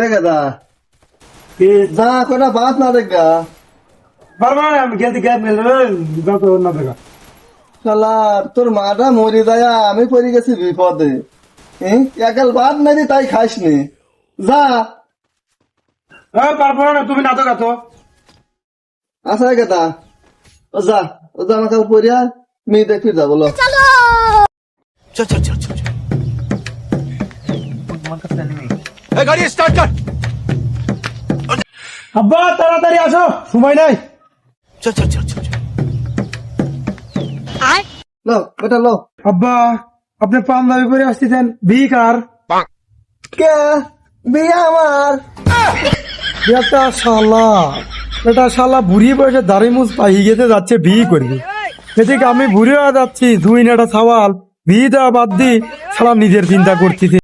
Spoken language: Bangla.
গেদা যা কোনা বাস না দেখা পারবা না আমি গেলতে গ্যাপ মেলে যত না দেখা শালা তোর মাটা মরে যায় আমি পড়ে গেছি বিপদে একাল বাদ নাই তাই খাইস নি যা পারবো না তুমি না তো গাতো আসা গেদা ও যা আমার কাছে পড়িয়া মেয়ে দেখবি যা বলো चल चल चल चल गाड़ी स्टार्ट कर আব্বা তাড়াতাড়ি আসো সময় নাই चल चल चल चल লো বেটা লো আব্বা আপনি পাঞ্জাবি পরে আসতেছেন বিকার কে বিয়ে আমার একটা শালা এটা শালা বুড়ি বয়সে দাড়ি মুছ পাই গেতে যাচ্ছে বিয়ে করবি এদিকে আমি বুড়ি হয়ে যাচ্ছি দুই নেটা সওয়াল বিয়ে দেওয়া বাদ দি শালা নিজের চিন্তা করতেছি